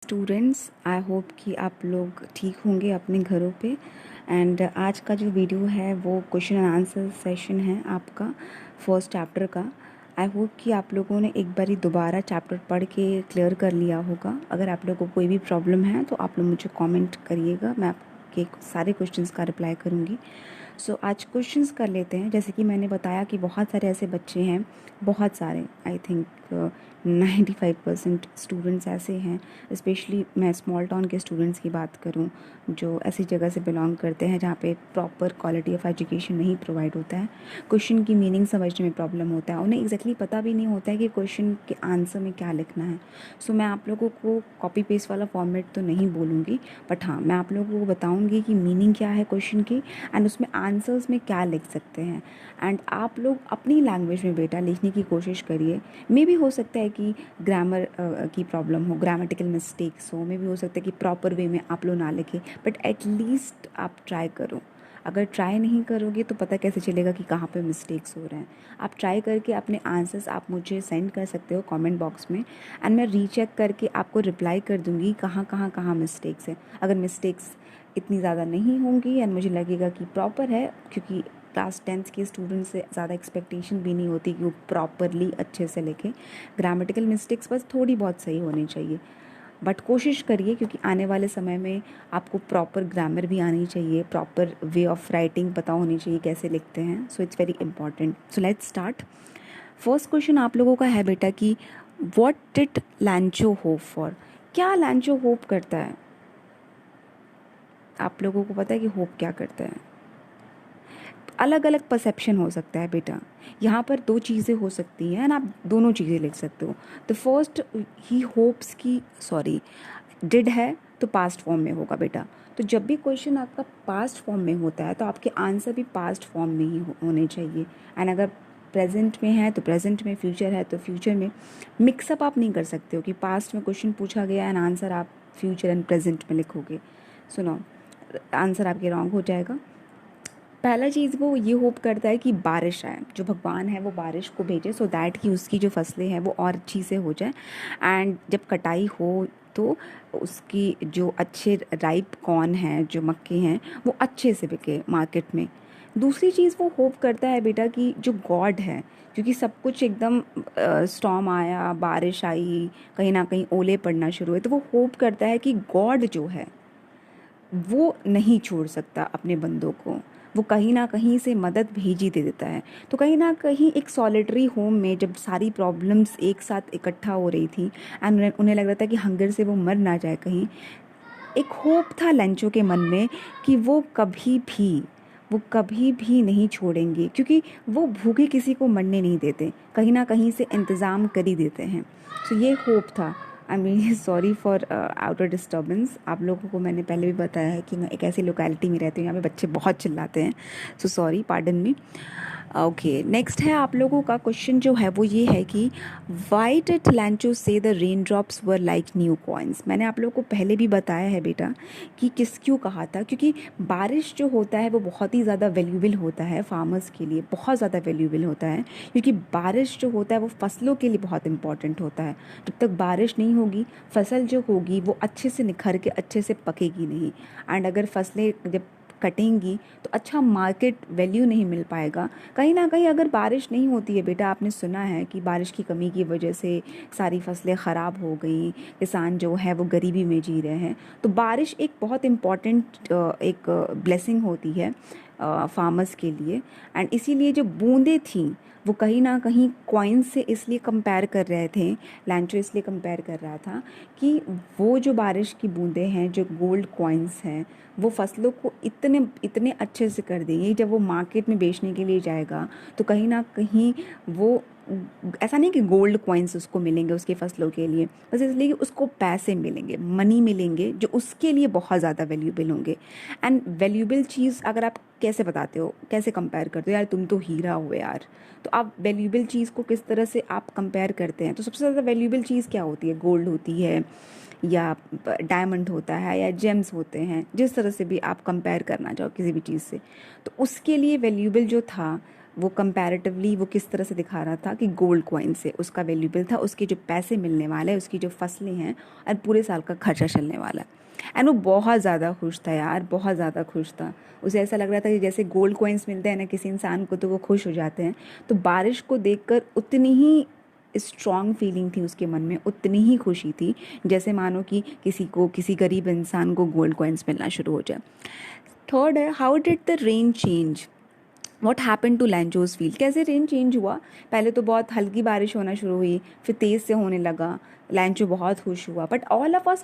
Students, आई hope कि आप लोग ठीक होंगे अपने घरों पे। एंड आज का जो वीडियो है वो क्वेश्चन एंड आंसर सेशन है आपका फर्स्ट चैप्टर का। आई होप कि आप लोगों ने एक बारी दोबारा चैप्टर पढ़ के क्लियर कर लिया होगा। अगर आप लोगों को कोई भी प्रॉब्लम है तो आप लोग मुझे कमेंट करिएगा, मैं आपके सारे क्वेश्चंस का रिप्लाई करूँगी। सो आज क्वेश्चंस कर लेते हैं। जैसे कि मैंने बताया कि बहुत सारे ऐसे बच्चे हैं, बहुत सारे, आई थिंक 95% स्टूडेंट्स ऐसे हैं, स्पेशली मैं स्मॉल टाउन के स्टूडेंट्स की बात करूं, जो ऐसी जगह से बिलोंग करते हैं जहाँ पे प्रॉपर क्वालिटी ऑफ एजुकेशन नहीं प्रोवाइड होता है। क्वेश्चन की मीनिंग समझने में प्रॉब्लम होता है, उन्हें एग्जैक्टली पता भी नहीं होता है कि क्वेश्चन के आंसर में क्या लिखना है। सो मैं आप लोगों को कॉपी पेस्ट वाला फॉर्मेट तो नहीं बोलूँगी, बट हाँ, मैं आप लोगों को बताऊँगी कि मीनिंग क्या है क्वेश्चन की एंड उसमें आंसर्स में क्या लिख सकते हैं। एंड आप लोग अपनी लैंग्वेज में बेटा लिखने की कोशिश करिए। मे भी हो सकता है कि ग्रामर की प्रॉब्लम हो, ग्रामेटिकल मिस्टेक्स हो, मे भी हो सकता है कि प्रॉपर वे में आप लोग ना लिखें, बट एटलीस्ट आप ट्राई करो। अगर ट्राई नहीं करोगे तो पता कैसे चलेगा कि कहाँ पे मिस्टेक्स हो रहे हैं। आप ट्राई करके अपने आंसर्स आप मुझे सेंड कर सकते हो कमेंट बॉक्स में, एंड मैं रीचेक करके आपको रिप्लाई कर दूँगी कहाँ मिस्टेक्स है। अगर मिस्टेक्स इतनी ज़्यादा नहीं होंगी एंड मुझे लगेगा कि प्रॉपर है, क्योंकि क्लास 10th के स्टूडेंट से ज़्यादा एक्सपेक्टेशन भी नहीं होती कि वो प्रॉपरली अच्छे से लिखें। ग्रामेटिकल मिस्टेक्स बस थोड़ी बहुत सही होनी चाहिए, बट कोशिश करिए, क्योंकि आने वाले समय में आपको प्रॉपर ग्रामर भी आनी चाहिए, प्रॉपर वे ऑफ राइटिंग पता होनी चाहिए कैसे लिखते हैं। So it's very important. So let's start. First question आप लोगों का है बेटा कि व्हाट डिड लैंचो होप फॉर। क्या लैंचो होप करता है? आप लोगों को पता है कि होप क्या करता है? अलग अलग परसेप्शन हो सकता है बेटा, यहाँ पर दो चीज़ें हो सकती हैं, आप दोनों चीज़ें लिख सकते हो। द फर्स्ट, ही होप्स की, सॉरी, डिड है तो पास्ट फॉर्म में होगा बेटा। तो जब भी क्वेश्चन आपका पास्ट फॉर्म में होता है तो आपके आंसर भी पास्ट फॉर्म में ही होने चाहिए। एंड अगर प्रेजेंट में है तो प्रेजेंट में, फ्यूचर है तो फ्यूचर में। मिक्सअप आप नहीं कर सकते हो कि पास्ट में क्वेश्चन पूछा गया एंड आंसर आप फ्यूचर एंड प्रेजेंट में लिखोगे। सुनो, आंसर आपके रॉन्ग हो जाएगा। पहला चीज़ वो ये होप करता है कि बारिश आए, जो भगवान है वो बारिश को भेजे, सो दैट कि उसकी जो फसलें हैं वो और अच्छी से हो जाए। एंड जब कटाई हो तो उसकी जो अच्छे राइप कॉर्न हैं, जो मक्के हैं, वो अच्छे से बिके मार्केट में। दूसरी चीज़ वो होप करता है बेटा कि जो गॉड है, क्योंकि सब कुछ एकदम स्टॉर्म आया, बारिश आई, कहीं ना कहीं ओले पड़ना शुरू हुए, तो वो होप करता है कि गॉड जो है वो नहीं छोड़ सकता अपने बंदों को, वो कहीं ना कहीं से मदद भेज ही दे देता है। तो कहीं ना कहीं एक सॉलिटरी होम में जब सारी प्रॉब्लम्स एक साथ इकट्ठा हो रही थी एंड उन्हें लग रहा था कि हंगर से वो मर ना जाए कहीं, एक होप था लंचो के मन में कि वो कभी भी नहीं छोड़ेंगे, क्योंकि वो भूखे किसी को मरने नहीं देते, कहीं ना कहीं से इंतज़ाम कर ही देते हैं। तो ये होप था। I mean sorry for outer disturbance. आप लोगों को मैंने पहले भी बताया है कि मैं एक ऐसी लोकेलिटी में रहती हूँ यहाँ पे बच्चे बहुत चिल्लाते हैं, so sorry, pardon me. Okay, next है आप लोगों का क्वेश्चन जो है वो ये है कि वाई डिड लैंचो से the rain drops were like new coins. मैंने आप लोगों को पहले भी बताया है बेटा कि क्यों कहा था, क्योंकि बारिश जो होता है वो बहुत ही ज़्यादा वैल्यूबल होता है फार्मर्स के लिए, बहुत ज़्यादा वैल्यूबल होता है, क्योंकि बारिश जो होता है वो फसलों के लिए बहुत इंपॉर्टेंट होता है। जब तक बारिश नहीं होगी, फसल जो होगी वो अच्छे से निखर के अच्छे से पकेगी नहीं। एंड अगर फसलें जब कटेंगी तो अच्छा मार्केट वैल्यू नहीं मिल पाएगा। कहीं ना कहीं अगर बारिश नहीं होती है बेटा, आपने सुना है कि बारिश की कमी की वजह से सारी फसलें ख़राब हो गई, किसान जो है वो गरीबी में जी रहे हैं। तो बारिश एक बहुत इम्पॉर्टेंट एक ब्लेसिंग होती है फार्मर्स के लिए। एंड इसीलिए जो बूंदें थीं वो कहीं ना कहीं कॉइन्स से इसलिए कंपेयर कर रहे थे, लैंचो इसलिए कंपेयर कर रहा था कि वो जो बारिश की बूंदें हैं, जो गोल्ड कॉइन्स हैं, वो फसलों को इतने इतने अच्छे से कर देंगे, जब वो मार्केट में बेचने के लिए जाएगा तो कहीं ना कहीं वो, ऐसा नहीं कि गोल्ड कॉइन्स उसको मिलेंगे उसकी फसलों के लिए, बस इसलिए कि उसको पैसे मिलेंगे, मनी मिलेंगे, जो उसके लिए बहुत ज़्यादा वैल्यूबल होंगे। एंड वैल्यूबल चीज़ अगर आप कैसे बताते हो, कैसे कंपेयर करते हो, यार तुम तो हीरा हो यार, तो आप वैल्यूबल चीज़ को किस तरह से आप कंपेयर करते हैं? तो सबसे ज़्यादा वैल्यूबल चीज़ क्या होती है? गोल्ड होती है या डायमंड होता है या जेम्स होते हैं, जिस तरह से भी आप कंपेयर करना चाहो किसी भी चीज़ से। तो उसके लिए वैल्यूबल जो था वो कंपैरेटिवली वो किस तरह से दिखा रहा था कि गोल्ड कॉइन से उसका वैल्यूबल था, उसके जो पैसे मिलने वाले हैं, उसकी जो फसलें हैं और पूरे साल का खर्चा चलने वाला है। एंड वो बहुत ज़्यादा खुश था यार, बहुत ज़्यादा खुश था। उसे ऐसा लग रहा था कि जैसे गोल्ड कॉइन्स मिलते हैं ना किसी इंसान को तो वो खुश हो जाते हैं, तो बारिश को देखकर उतनी ही स्ट्रॉन्ग फीलिंग थी उसके मन में, उतनी ही खुशी थी जैसे मानो कि किसी गरीब इंसान को गोल्ड कॉइन्स मिलना शुरू हो जाए। थर्ड है, how did the rain change, what happen to Lencho's field, कैसे रेन चेंज हुआ। पहले तो बहुत हल्की बारिश होना शुरू हुई, फिर तेज़ से होने लगा, लैंचो बहुत खुश हुआ, but all of a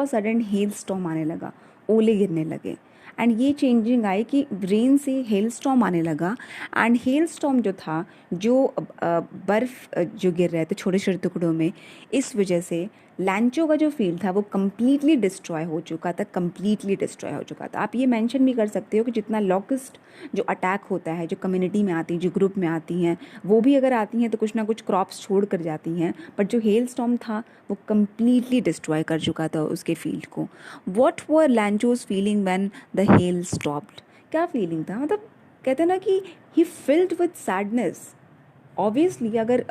sudden hello storm आने लगा, ओले गिरने लगे। एंड ये चेंजिंग आई कि रेन से हेल स्टॉर्म आने लगा। एंड हेल स्टॉर्म जो था, जो बर्फ़ जो गिर रहे थे छोटे छोटे टुकड़ों में, इस वजह से लैंचो का जो फील्ड था वो कम्प्लीटली डिस्ट्रॉय हो चुका था, कम्प्लीटली डिस्ट्रॉय हो चुका था। आप ये मेंशन भी कर सकते हो कि जितना लॉकस्ट जो अटैक होता है, जो कम्युनिटी में आती हैं, जो ग्रुप में आती हैं, वो भी अगर आती हैं तो कुछ ना कुछ क्रॉप्स छोड़ कर जाती हैं, बट जो हेल स्टॉर्म था वो कम्प्लीटली डिस्ट्रॉय कर चुका था उसके फील्ड को। What were Lencho's feeling when the hail stopped, क्या फीलिंग था, मतलब कहते हैं ना कि he filled with sadness. Obviously अगर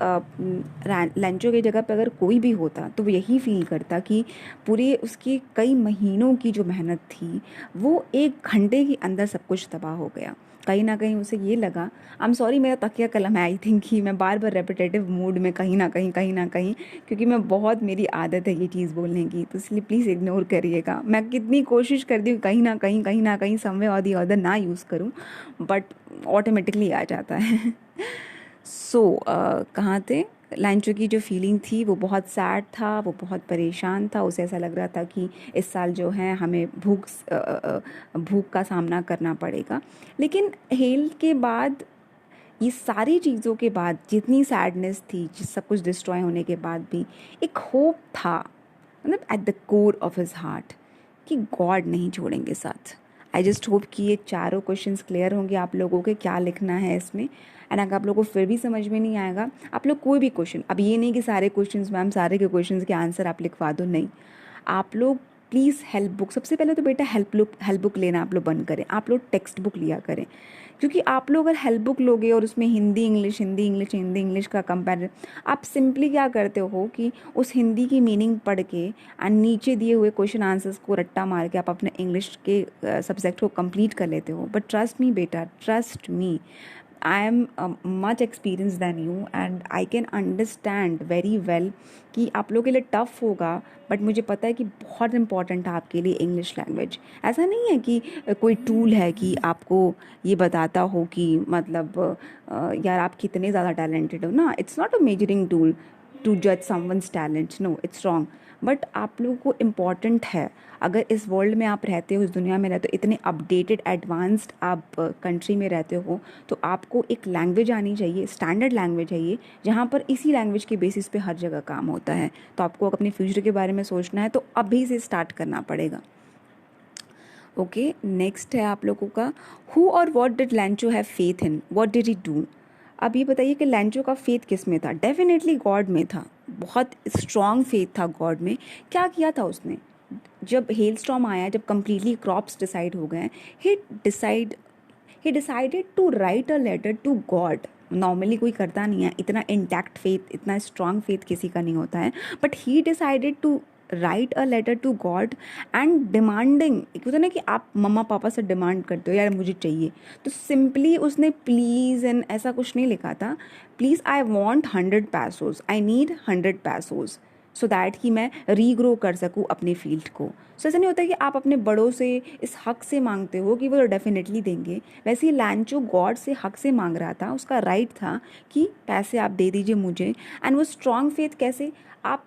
लैंचो की जगह पे अगर कोई भी होता तो वो यही फील करता कि पूरे उसके कई महीनों की जो मेहनत थी वो एक घंटे के अंदर सब कुछ तबाह हो गया। कहीं ना कहीं उसे ये लगा, आई एम सॉरी मेरा तकिया कलम है, आई थिंक कि मैं बार बार रेपिटेटिव मूड में कहीं ना कहीं क्योंकि मैं बहुत, मेरी आदत है ये चीज़ बोलने की, तो इसलिए प्लीज़ इग्नोर करिएगा। मैं कितनी कोशिश करती हूँ कहीं ना कहीं समवे और दी अदर ना यूज़ करूँ, बट ऑटोमेटिकली आ जाता है। कहाँ थे, लैंचो की जो फीलिंग थी वो बहुत सैड था, वो बहुत परेशान था। उसे ऐसा लग रहा था कि इस साल जो है हमें भूख का सामना करना पड़ेगा। लेकिन हेल के बाद, ये सारी चीज़ों के बाद, जितनी सैडनेस थी, सब कुछ डिस्ट्रॉय होने के बाद भी एक होप था, मतलब at the core of his heart, कि गॉड नहीं छोड़ेंगे साथ। आई जस्ट होप कि ये चारों क्वेश्चंस क्लियर होंगे आप लोगों के, क्या लिखना है इसमें। एंड अगर आप लोगों को फिर भी समझ में नहीं आएगा, आप लोग कोई भी क्वेश्चन, अब ये नहीं कि सारे क्वेश्चंस मैम सारे के क्वेश्चंस के आंसर आप लिखवा दो, नहीं। आप लोग प्लीज़ हेल्प बुक, सबसे पहले तो बेटा हेल्प बुक लेना आप लोग बंद करें, आप लोग टेक्स्ट बुक लिया करें। क्योंकि आप लोग अगर हेल्प बुक लोगे और उसमें हिंदी इंग्लिश का कंपेरिजन, आप सिंपली क्या करते हो कि उस हिंदी की मीनिंग पढ़ के एंड नीचे दिए हुए क्वेश्चन आंसर्स को रट्टा मार के आप अपने इंग्लिश के सब्जेक्ट को कंप्लीट कर लेते हो। बट ट्रस्ट मी बेटा, trust me, I am much experience than you and I can understand very well कि आप लोगों के लिए टफ़ होगा, बट मुझे पता है कि बहुत इंपॉर्टेंट है आपके लिए इंग्लिश लैंग्वेज। ऐसा नहीं है कि कोई टूल है कि आपको ये बताता हो कि मतलब यार आप कितने ज़्यादा टैलेंटेड हो ना, it's not a measuring tool to जज someone's talent, no it's wrong. But आप लोगों को इम्पॉर्टेंट है, अगर इस वर्ल्ड में आप रहते हो, इस दुनिया में रहते हो, इतने अपडेटेड एडवांस्ड आप कंट्री में रहते हो, तो आपको एक लैंग्वेज आनी चाहिए, स्टैंडर्ड लैंग्वेज चाहिए, जहाँ पर इसी लैंग्वेज के बेसिस पे हर जगह काम होता है। तो आपको अपने फ्यूचर के बारे में सोचना है तो अभी से स्टार्ट करना पड़ेगा। ओके, नेक्स्ट है आप लोगों का, हु और what did लैंचो have faith in, what did he do. अब ये बताइए कि लैंचो का फेथ किस में था, डेफिनेटली गॉड में था, बहुत स्ट्रॉन्ग फेथ था गॉड में। क्या किया था उसने, जब हेल स्टॉर्म आया, जब कम्प्लीटली क्रॉप्स डिसाइड हो गए, he decide he decided to write a letter to God. Normally कोई करता नहीं है, इतना इंटैक्ट फेथ, इतना स्ट्रॉन्ग फेथ किसी का नहीं होता है, but he decided to write a letter to God and demanding, एक होता है ना कि आप मम्मा पापा से डिमांड करते हो यार मुझे चाहिए, तो सिंपली उसने प्लीज़ एंड ऐसा कुछ नहीं लिखा था, please I want 100 पैसोज, I need 100 पैसोज so that कि मैं रीग्रो कर सकूँ अपने फील्ड को। सो ऐसा नहीं होता कि आप अपने बड़ों से इस हक से मांगते हो कि वो डेफिनेटली देंगे, वैसे ही लैंचो गॉड से हक से मांग रहा था, उसका राइट था कि पैसे आप दे दीजिए मुझे। एंड वो स्ट्रॉन्ग फेथ कैसे, आप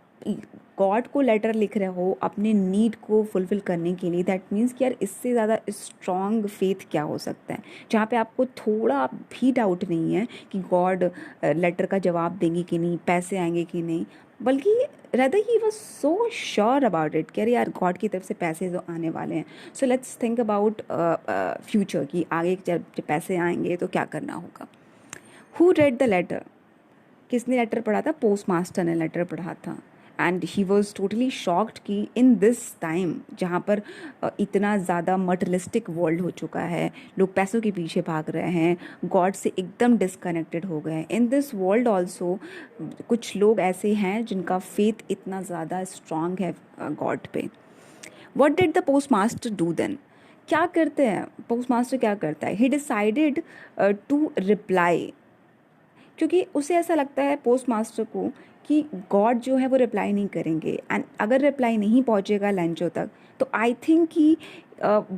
गॉड को लेटर लिख रहे हो अपने नीड को फुलफ़िल करने के लिए, दैट मीन्स कि यार इससे ज़्यादा स्ट्रॉन्ग फेथ क्या हो सकता है, जहाँ पे आपको थोड़ा भी डाउट नहीं है कि गॉड लेटर का जवाब देंगे कि नहीं, पैसे आएंगे कि नहीं, बल्कि rather he was so sure about it कि अरे यार गॉड की तरफ से पैसे जो आने वाले हैं। So let's think about future कि आगे जब पैसे आएंगे तो क्या करना होगा। हु रेड द लेटर, किसने लेटर पढ़ा था, पोस्ट मास्टर ने लेटर पढ़ा था। And he was totally shocked कि इन दिस टाइम जहाँ पर इतना ज़्यादा मटेरियलिस्टिक वर्ल्ड हो चुका है, लोग पैसों के पीछे भाग रहे हैं, गॉड से एकदम डिस्कनेक्टेड हो गए हैं, इन दिस वर्ल्ड ऑल्सो कुछ लोग ऐसे हैं जिनका फेथ इतना ज़्यादा स्ट्रांग है गॉड पे. What did the post master do then? क्या करते हैं पोस्ट मास्टर, क्या करता है? ही डिसाइडेड टू रिप्लाई, क्योंकि उसे ऐसा लगता है पोस्ट मास्टर को कि गॉड जो है वो रिप्लाई नहीं करेंगे, एंड अगर रिप्लाई नहीं पहुंचेगा लैंचो तक तो आई थिंक कि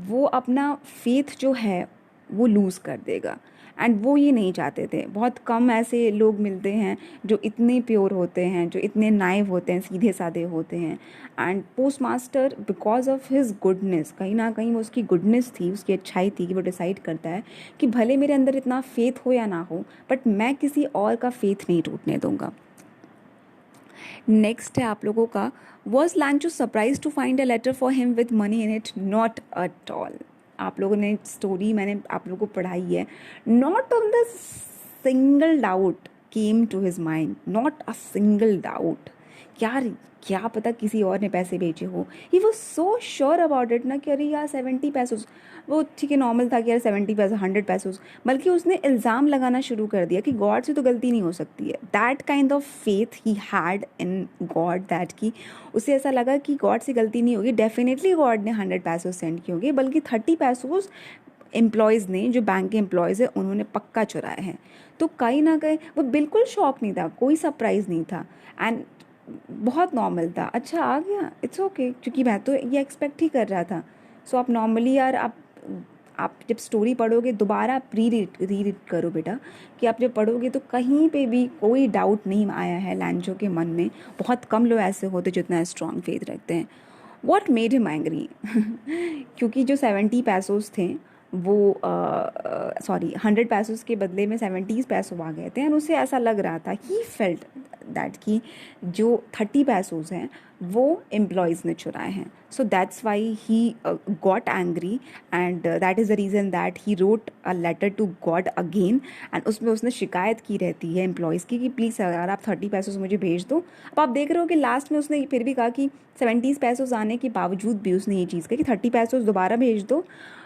वो अपना फेथ जो है वो लूज़ कर देगा. एंड वो ये नहीं चाहते थे. बहुत कम ऐसे लोग मिलते हैं जो इतने प्योर होते हैं, जो इतने नाइव होते हैं, सीधे साधे होते हैं. And post master because of his goodness, कहीं ना कहीं वो उसकी गुडनेस थी, उसकी अच्छाई थी कि वो डिसाइड करता है कि भले मेरे अंदर इतना फेथ हो या ना हो, बट मैं किसी और का फेथ नहीं टूटने दूंगा. नेक्स्ट है आप लोगों का, was Lencho surprise to find a letter for him with money in it? Not at all. आप लोगों ने स्टोरी मैंने आप लोगों को पढ़ाई है. Not on the single doubt came to his mind, not a single doubt. यार क्या पता किसी और ने पैसे भेजे हो. He was so sure about it ना कि अरे यार 70 पैसों, वो ठीक है नॉर्मल था कि यार 70 पैसे 100 पैसों, बल्कि उसने इल्ज़ाम लगाना शुरू कर दिया कि गॉड से तो गलती नहीं हो सकती है. That kind of faith he had in God, that कि उसे ऐसा लगा कि गॉड से गलती नहीं होगी, डेफिनेटली गॉड ने 100 पैसों सेंड किए होंगे, बल्कि 30 पैसों एम्प्लॉयज़ ने, जो बैंक के एम्प्लॉयज़ है, उन्होंने पक्का चुराए हैं. तो कहीं ना कहीं वो बिल्कुल शॉक नहीं था, कोई सरप्राइज़ नहीं था, एंड बहुत नॉर्मल था. अच्छा आ गया, इट्स ओके, क्योंकि मैं तो ये एक्सपेक्ट ही कर रहा था. सो आप नॉर्मली यार आप जब स्टोरी पढ़ोगे दोबारा री रीड करो बेटा, कि आप जब पढ़ोगे तो कहीं पे भी कोई डाउट नहीं आया है लैंचो के मन में. बहुत कम लोग ऐसे होते जो इतना स्ट्रॉन्ग फेथ रखते हैं. What made him angry? क्योंकि जो 70 पैसोस थे वो सॉरी 100 पैसोस के बदले में 70 पैसों आ गए थे, एंड उसे ऐसा लग रहा था, ही फेल्ट दैट कि जो 30 पैसोस हैं वो एम्प्लॉयज़ ने चुराए हैं. So that's why he got angry, and that is the reason that he wrote a letter to God again. And उसमें उसने शिकायत की रहती है एम्प्लॉयज़ की कि प्लीज़ अगर आप 30 पैसों मुझे भेज दो. अब आप देख रहे हो कि लास्ट में उसने फिर भी कहा कि 70 पैसों आने के बावजूद भी उसने ये चीज़ कही कि 30 पैसों दोबारा भेज दो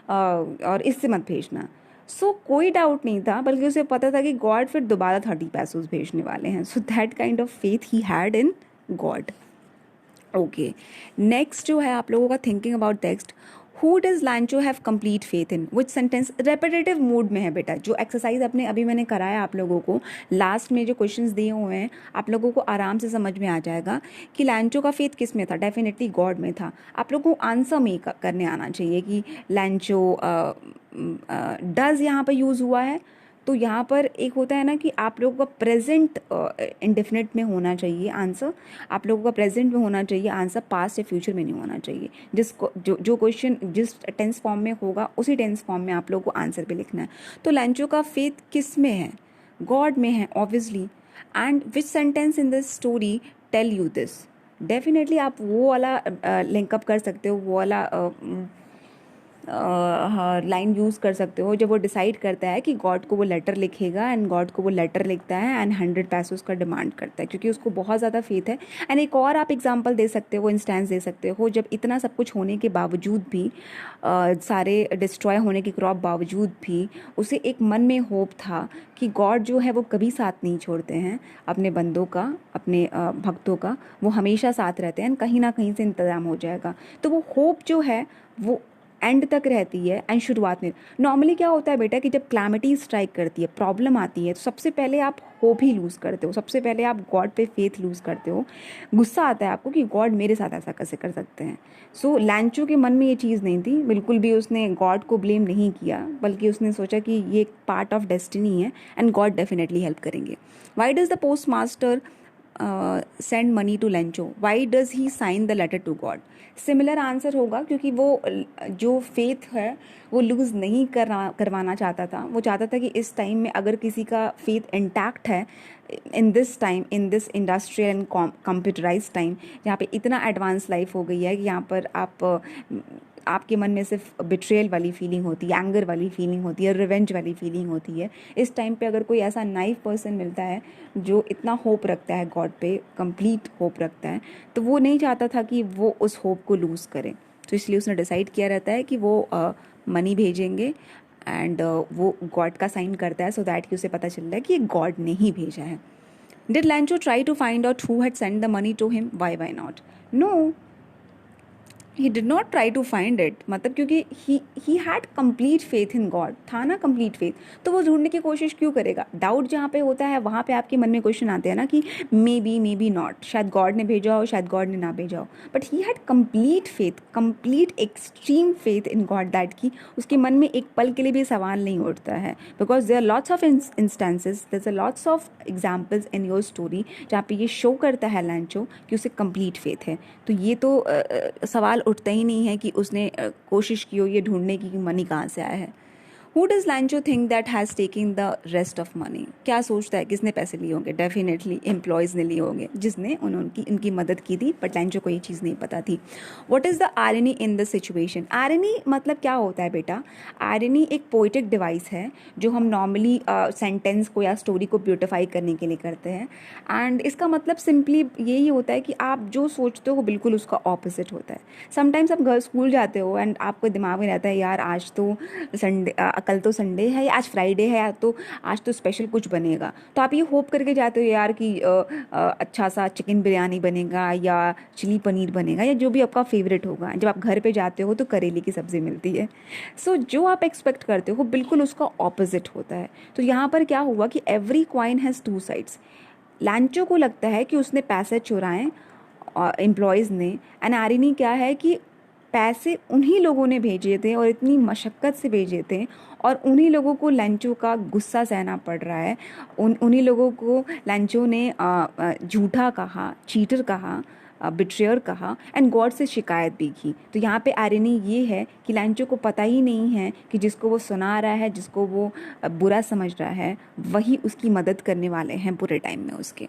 और इससे मत भेजना. सो कोई डाउट नहीं था, बल्कि उसे पता था कि गॉड फिर दोबारा 30 पैसों भेजने वाले हैं. So that kind of faith he had in God. Okay, next जो है आप लोगों का thinking about text, who does लैंचो have complete faith in? Which sentence? Repetitive mood में है बेटा. जो एक्सरसाइज अपने अभी मैंने कराया आप लोगों को, लास्ट में जो क्वेश्चंस दिए हुए हैं, आप लोगों को आराम से समझ में आ जाएगा कि लैंचो का फेथ किस में था. डेफिनेटली गॉड में था. आप लोगों को आंसर में करने आना चाहिए कि लैंचो डज यहाँ पर यूज़ हुआ है. तो यहाँ पर एक होता है ना कि आप लोगों का प्रेजेंट इंडेफिनिट में होना चाहिए आंसर, आप लोगों का प्रेजेंट में होना चाहिए आंसर, पास्ट या फ्यूचर में नहीं होना चाहिए. जिसको जो क्वेश्चन जिस टेंस फॉर्म में होगा उसी टेंस फॉर्म में आप लोगों को आंसर पे लिखना है. तो लैंचो का फेथ किस में है? गॉड में है obviously. And which sentence in this story tell you this? Definitely आप वो वाला लिंकअप कर सकते हो, वो वाला लाइन यूज़ कर सकते हो जब वो डिसाइड करता है कि गॉड को वो लेटर लिखेगा, एंड गॉड को वो लेटर लिखता है एंड 100 पैसों का डिमांड करता है, क्योंकि उसको बहुत ज़्यादा फेथ है. एंड एक और आप एग्जांपल दे सकते हो, इंस्टेंस दे सकते हो, जब इतना सब कुछ होने के बावजूद भी, सारे डिस्ट्रॉय होने के क्रॉप बावजूद भी, उसे एक मन में होप था कि गॉड जो है वो कभी साथ नहीं छोड़ते हैं अपने बंदों का, अपने भक्तों का, वो हमेशा साथ रहते हैं, कहीं ना कहीं से इंतज़ाम हो जाएगा. तो वो होप जो है वो एंड तक रहती है एंड शुरुआत में. नॉर्मली क्या होता है बेटा कि जब क्लैमिटी स्ट्राइक करती है, प्रॉब्लम आती है, तो सबसे पहले आप होप ही लूज़ करते हो, सबसे पहले आप गॉड पे फेथ लूज़ करते हो. गुस्सा आता है आपको कि गॉड मेरे साथ ऐसा कैसे कर सकते हैं. सो लैंचो के मन में ये चीज़ नहीं थी, बिल्कुल भी उसने गॉड को ब्लेम नहीं किया, बल्कि उसने सोचा कि ये एक पार्ट ऑफ डेस्टिनी है एंड गॉड डेफिनेटली हेल्प करेंगे. Why does the post master send money to Lencho? Why does he sign the letter to God? Similar answer होगा, क्योंकि वो जो फेथ है वो लूज़ नहीं करवाना चाहता था. वो चाहता था कि इस टाइम में अगर किसी का फेथ इंटैक्ट है, in this time, in this industrial and computerize time, जहाँ पे इतना एडवांस लाइफ हो गई है कि यहाँ पर आप आपके मन में सिर्फ बिट्रेयल वाली फीलिंग होती है, एंगर वाली फीलिंग होती है, रिवेंज वाली फीलिंग होती है, इस टाइम पे अगर कोई ऐसा नाइव पर्सन मिलता है जो इतना होप रखता है गॉड पे, कंप्लीट होप रखता है, तो वो नहीं चाहता था कि वो उस होप को लूज़ करे। तो इसलिए उसने डिसाइड किया रहता है कि वो मनी भेजेंगे एंड वो गॉड का साइन करता है, सो दैट कि उसे पता चल रहा है कि ये गॉड ने ही भेजा है। Did Lancho try to find out who had sent the money to him? Why not? No, he did not try to find it. मतलब क्योंकि he had complete faith in God, था ना complete faith, तो वो ढूंढने की कोशिश क्यों करेगा? डाउट जहाँ पे होता है वहाँ पे आपके मन में क्वेश्चन आते हैं ना कि मे बी नॉट, शायद गॉड ने भेजा हो, शायद गॉड ने ना भेजा हो, but he had complete faith, complete extreme faith in God, that कि उसके मन में एक पल के लिए भी सवाल नहीं उठता है। Because there are lots of instances, there are lots of examples in your story जहाँ पे ये शो करता है लैंचो कि उसे कंप्लीट फेथ है। तो ये तो सवाल उठता ही नहीं है कि उसने कोशिश की हो ये ढूंढने की कि मनी कहाँ से आया है। Who does Lancho think that has taken the rest of money? क्या सोचता है किसने पैसे लिए होंगे? डेफिनेटली एम्प्लॉयज़ ने लिए होंगे जिसने उनकी मदद की थी, बट लैंचो को ये चीज़ नहीं पता थी। What is the irony in the situation? Irony मतलब क्या होता है बेटा? Irony एक पोइटिक डिवाइस है जो हम नॉर्मली सेंटेंस को या स्टोरी को ब्यूटिफाई करने के लिए करते हैं, एंड इसका मतलब सिंपली यही होता है कि आप जो सोचते हो बिल्कुल उसका ऑपोजिट होता है। समटाइम्स आप घर स्कूल जाते हो एंड आपको दिमाग में रहता है यार आज तो संडे, कल तो संडे है या आज फ्राइडे है या तो आज तो स्पेशल कुछ बनेगा, तो आप ये होप करके जाते हो यार कि अच्छा सा चिकन बिरयानी बनेगा या चिली पनीर बनेगा या जो भी आपका फेवरेट होगा। जब आप घर पे जाते हो तो करेले की सब्ज़ी मिलती है। सो जो आप एक्सपेक्ट करते हो बिल्कुल उसका ऑपोजिट होता है। तो यहाँ पर क्या हुआ कि every coin has two sides. लैंचो को लगता है कि उसने पैसे चुराएं एम्प्लॉयज़ ने, एंड आरिनी क्या है कि पैसे उन्हीं लोगों ने भेजे थे और इतनी मशक्क़त से भेजे थे और उन्हीं लोगों को लैंचो का गुस्सा सहना पड़ रहा है। उन्हीं लोगों को लैंचो ने झूठा कहा, चीटर कहा, बिट्रेयर कहा एंड गॉड से शिकायत भी की। तो यहाँ पे आयरनी ये है कि लैंचो को पता ही नहीं है कि जिसको वो सुना रहा है, जिसको वो बुरा समझ रहा है, वही उसकी मदद करने वाले हैं बुरे टाइम में उसके।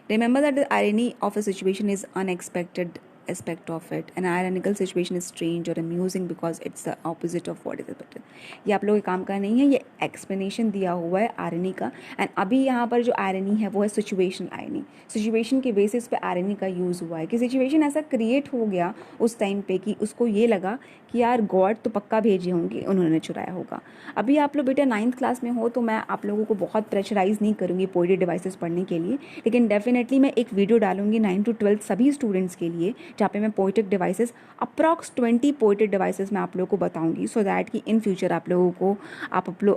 Remember that the irony of a situation is unexpected aspect of it. An ironical situation is strange or amusing because it's the opposite of what is expected. ये आप लोगों के काम का नहीं है, ये एक्सप्लेनेशन दिया हुआ है आयरनी का। एंड अभी यहाँ पर जो आयरनी है वो है सिचुएशन आयरनी। सिचुएशन के बेसिस पे आयरनी का यूज़ हुआ है कि सिचुएशन ऐसा क्रिएट हो गया उस टाइम पे कि उसको ये लगा कि यार गॉड तो पक्का भेजे होंगे, उन्होंने चुराया होगा। अभी आप लोग बेटा 9th क्लास में हो तो मैं आप लोगों को बहुत प्रेशराइज़ नहीं करूँगी पोएट्री डिवाइसेस पढ़ने के लिए, लेकिन डेफिनेटली मैं एक वीडियो डालूंगी 9 to 12 सभी स्टूडेंट्स के लिए जहाँ पे मैं poetic devices approx 20 poetic devices मैं आप लोगों को बताऊंगी, सो दैट कि इन फ्यूचर आप लोगों को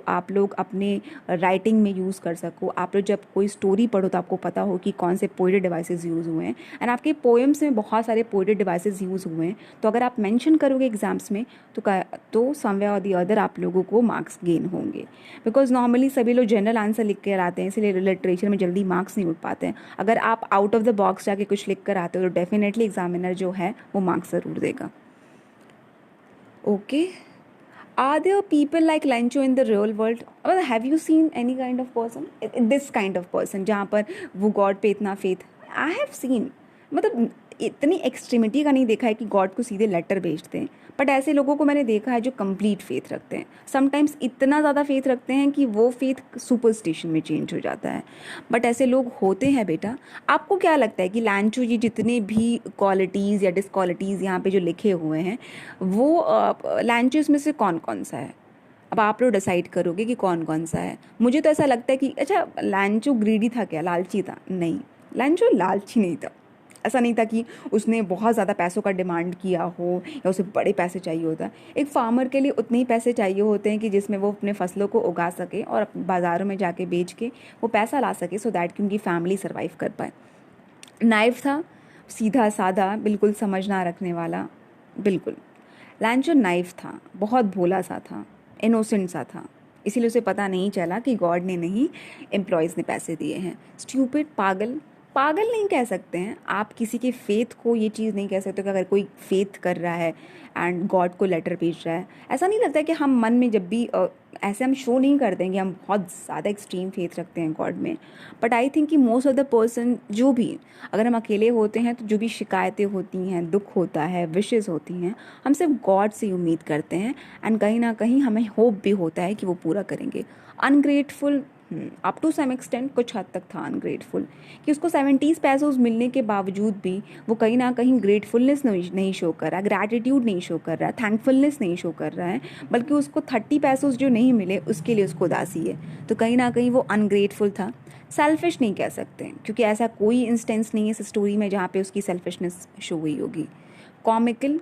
आप लोग अपने राइटिंग में यूज़ कर सको। आप लोग जब कोई स्टोरी पढ़ो तो आपको पता हो कि कौन से पोएटिक डिवाइसेस यूज़ हुए हैं, एंड आपके पोएम्स में बहुत सारे पोएटिक डिवाइसेस यूज़ हुए हैं। तो अगर आप मेंशन करोगे एग्जाम्स में तो समवेयर और दी अदर आप लोगों को मार्क्स गेन होंगे। बिकॉज नॉर्मली सभी लोग जनरल आंसर लिख कर आते हैं, इसलिए लिटरेचर में जल्दी मार्क्स नहीं उठ पाते हैं। अगर आप आउट ऑफ द बॉक्स जाके कुछ लिख कर आते हो तो डेफिनेटली एग्जामिनर जो है वो मार्क्स ज़रूर देगा। Okay, Are there people like Lancho in the real world? Well, have you seen any kind of person? This kind of person जहाँ पर वो गॉड पे इतना फेथ? I have seen, मतलब इतनी एक्सट्रीमिटी का नहीं देखा है कि गॉड को सीधे लेटर भेजते हैं, बट ऐसे लोगों को मैंने देखा है जो कंप्लीट फेथ रखते हैं। समटाइम्स इतना ज़्यादा फेथ रखते हैं कि वो फेथ सुपरस्टिशन में चेंज हो जाता है, बट ऐसे लोग होते हैं बेटा। आपको क्या लगता है कि लैंचो ये जितने भी क्वालिटीज़ या डिसक्वालिटीज़ यहाँ पे जो लिखे हुए हैं वो लैंचो इसमें से कौन कौन सा है? अब आप लोग डिसाइड करोगे कि कौन कौन सा है। मुझे तो ऐसा लगता है कि अच्छा लैंचो ग्रीडी था क्या, लालची था? नहीं, लैंचो लालची नहीं था। ऐसा नहीं था कि उसने बहुत ज़्यादा पैसों का डिमांड किया हो या उसे बड़े पैसे चाहिए होता है। एक फार्मर के लिए उतने ही पैसे चाहिए होते हैं कि जिसमें वो अपने फसलों को उगा सके और बाज़ारों में जाके बेच के वो पैसा ला सके, सो दैट कि उनकी फैमिली सर्वाइव कर पाए। नाइफ था, सीधा साधा, बिल्कुल समझ ना रखने वाला, बिल्कुल। लैंचो नाइफ था, बहुत भोला सा था, इनोसेंट सा था, इसीलिए उसे पता नहीं चला कि गॉड ने नहीं एम्प्लॉयज़ ने पैसे दिए हैं। स्ट्यूपिड, पागल, पागल नहीं कह सकते हैं आप किसी के फेथ को, ये चीज़ नहीं कह सकते कि अगर कोई फेथ कर रहा है एंड गॉड को लेटर भेज रहा है, ऐसा नहीं लगता है कि हम मन में जब भी ऐसे हम शो नहीं करते हैं कि हम बहुत ज़्यादा एक्सट्रीम फेथ रखते हैं गॉड में। बट आई थिंक कि मोस्ट ऑफ द पर्सन जो भी, अगर हम अकेले होते हैं तो जो भी शिकायतें होती हैं, दुख होता है, विशेज़ होती हैं, हम सिर्फ गॉड से उम्मीद करते हैं एंड कहीं ना कहीं हमें होप भी होता है कि वो पूरा करेंगे। Ungrateful up to some extent, कुछ हद तक था अनग्रेटफुल, कि उसको 70 पैसों मिलने के बावजूद भी वो कहीं ना कहीं ग्रेटफुलनेस नहीं शो कर रहा है, ग्रैटिट्यूड नहीं शो कर रहा है, थैंकफुलनेस नहीं शो कर रहा है, बल्कि उसको 30 पैसों जो नहीं मिले उसके लिए उसको उदासी है। तो कहीं ना कहीं वो अनग्रेटफुल था। सेल्फिश नहीं कह सकते क्योंकि ऐसा कोई इंस्टेंस नहीं है इस स्टोरी में जहाँ पे उसकी सेल्फिशनेस शो हुई होगी। कॉमिकल,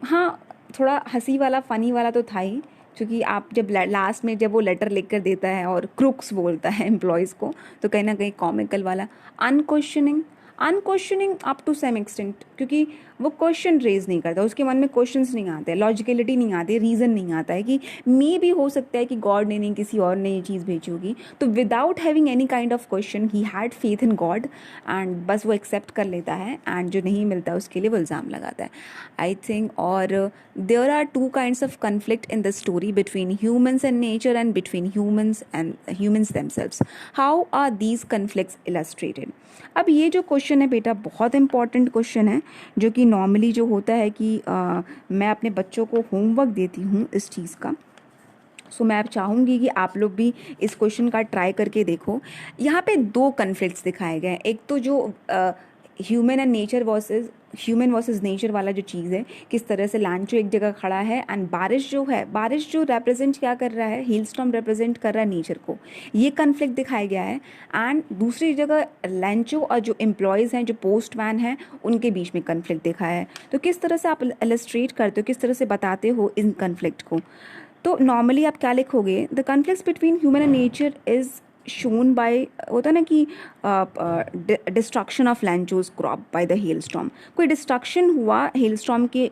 हाँ, थोड़ा हंसी वाला, फनी वाला तो था ही, क्योंकि आप जब लास्ट में जब वो लेटर लिख कर देता है और क्रुक्स बोलता है एम्प्लॉयज़ को, तो कहीं ना कहीं कॉमिकल वाला। Unquestioning, unquestioning up to some extent, क्योंकि वो क्वेश्चन रेज नहीं करता, उसके मन में क्वेश्चंस नहीं आते, लॉजिकलिटी नहीं आती, रीज़न नहीं आता है कि मे भी हो सकता है कि गॉड ने नहीं किसी और ने ये चीज़ भेजी होगी। तो without having any kind of question he had faith in God and बस वो एक्सेप्ट कर लेता है एंड जो नहीं मिलता उसके लिए वो इल्ज़ाम लगाता है, आई थिंक। और there are two kinds of conflict in the story between humans and nature and between humans themselves. How are these conflicts illustrated? अब ये जो क्वेश्चन है बेटा बहुत इंपॉर्टेंट क्वेश्चन है, जो कि नॉर्मली जो होता है कि मैं अपने बच्चों को होमवर्क देती हूँ इस चीज़ का। सो मैं अब चाहूँगी कि आप लोग भी इस क्वेश्चन का ट्राई करके देखो। यहाँ पे दो कन्फ्लिक्ट्स दिखाए गए हैं। एक तो जो ह्यूमन वर्सेस नेचर वाला जो चीज़ है, किस तरह से लैंचो एक जगह खड़ा है एंड बारिश जो रिप्रेजेंट क्या कर रहा है, हेल स्टॉर्म रिप्रेजेंट कर रहा है नेचर को, ये कन्फ्लिक्ट दिखाया गया है। एंड दूसरी जगह लैंचो और जो एम्प्लॉयज़ हैं, जो पोस्टमैन हैं, उनके बीच में कन्फ्लिक्ट दिखाया है। तो किस तरह से आप इलस्ट्रेट करते हो, किस तरह से बताते हो इन कन्फ्लिक्ट को? तो नॉर्मली आप क्या लिखोगे, the conflict between human and nature is shown by, होता है ना कि destruction of Lencho's crop by the hail storm, कोई डिस्ट्रक्शन हुआ हेल स्टॉर्म के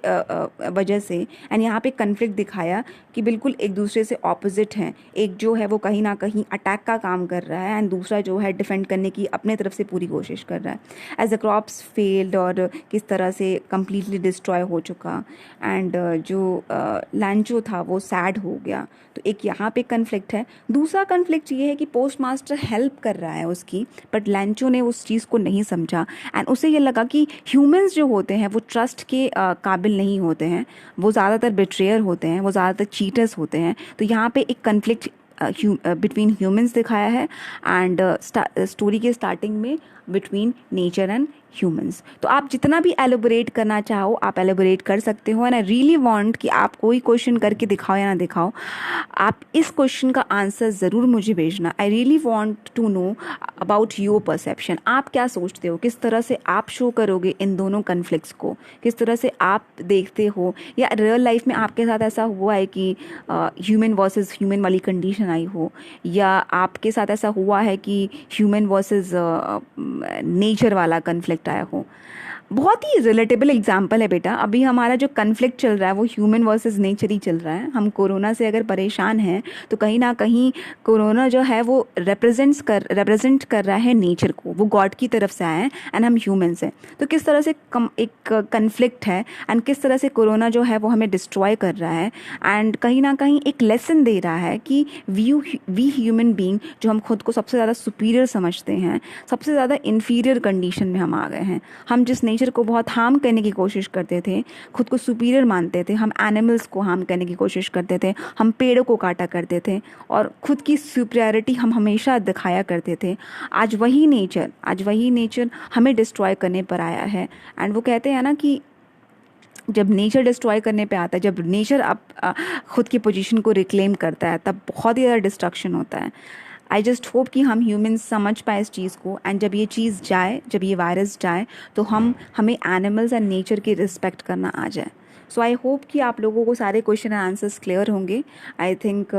वजह से, एंड यहाँ पे कन्फ्लिक्ट दिखाया कि बिल्कुल एक दूसरे से ऑपोजिट हैं। एक जो है वो कहीं ना कहीं अटैक का काम कर रहा है एंड दूसरा जो है डिफेंड करने की अपने तरफ से पूरी कोशिश कर रहा है। एज द क्रॉप्स फेल्ड, और किस तरह से कम्प्लीटली डिस्ट्रॉय हो चुका, एंड जो लैंचो था वो सैड हो गया। तो एक यहाँ पे कन्फ्लिक्ट है। दूसरा कन्फ्लिक्ट ये है कि पोस्ट मास्टर हेल्प कर रहा है उसकी, बट लैंचो ने उस चीज़ को नहीं समझा एंड उसे ये लगा कि ह्यूमंस जो होते हैं वो ट्रस्ट के काबिल नहीं होते हैं, वो ज़्यादातर बिट्रेयर होते हैं, वो ज़्यादातर चीटर्स होते हैं। तो यहाँ पे एक कन्फ्लिक्ट बिटवीन ह्यूमंस दिखाया है एंड स्टोरी के स्टार्टिंग में बिटवीन नेचर एंड ह्यूमंस। तो आप जितना भी एलोबोरेट करना चाहो आप एलोबोरेट कर सकते हो, एंड आई रियली वांट कि आप कोई क्वेश्चन करके दिखाओ या ना दिखाओ, आप इस क्वेश्चन का आंसर ज़रूर मुझे भेजना। I really want to know about your perception. आप क्या सोचते हो, किस तरह से आप शो करोगे इन दोनों कन्फ्लिक्ट्स को, किस तरह से आप देखते हो, या रियल लाइफ में आपके साथ ऐसा हुआ है कि ह्यूमन वर्सेस ह्यूमन वाली कंडीशन आई हो, या आपके साथ ऐसा हुआ है कि ह्यूमन वर्सेस नेचर वाला कन्फ्लिक्ट आया हो। बहुत ही रिलेटेबल एग्जाम्पल है बेटा। अभी हमारा जो कन्फ्लिक्ट चल रहा है वो ह्यूमन वर्सेस नेचर ही चल रहा है। हम कोरोना से अगर परेशान हैं तो कहीं ना कहीं कोरोना जो है वो रिप्रेजेंट कर रहा है नेचर को, वो गॉड की तरफ से आया है एंड हम ह्यूमंस हैं। तो किस तरह से एक कन्फ्लिक्ट है एंड किस तरह से कोरोना जो है वो हमें डिस्ट्रॉय कर रहा है एंड कहीं ना कहीं एक लेसन दे रहा है कि वी ह्यूमन बीइंग जो हम खुद को सबसे ज़्यादा सुपीरियर समझते हैं, सबसे ज़्यादा इन्फीरियर कंडीशन में हम आ गए हैं। हम जिस नेचर को बहुत हार्म करने की कोशिश करते थे, खुद को सुपीरियर मानते थे, हम एनिमल्स को हार्म करने की कोशिश करते थे, हम पेड़ों को काटा करते थे और खुद की सुपीरियरिटी हम हमेशा दिखाया करते थे। आज वही नेचर हमें डिस्ट्रॉय करने पर आया है। एंड वो कहते हैं ना कि जब नेचर डिस्ट्रॉय करने पे आता है, जब नेचर खुद की पोजीशन को रिक्लेम करता है, तब बहुत ही ज़्यादा डिस्ट्रक्शन होता है। आई जस्ट होप कि हम ह्यूमंस समझ पाए इस चीज़ को, एंड जब ये चीज़ जाए, जब ये वायरस जाए, तो हमें एनिमल्स एंड नेचर की रिस्पेक्ट करना आ जाए। सो आई होप कि आप लोगों को सारे क्वेश्चन एंड आंसर्स क्लियर होंगे, I think,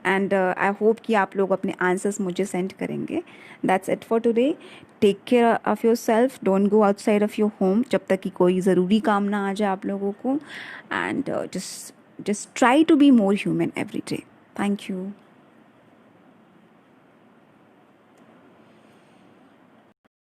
and I hope कि आप लोग अपने आंसर्स मुझे सेंड करेंगे। That's it for today. Take care of your self, don't go outside of your home जब तक कि कोई ज़रूरी काम ना आ जाए आप लोगों को, and just try to be more human every day. Thank you.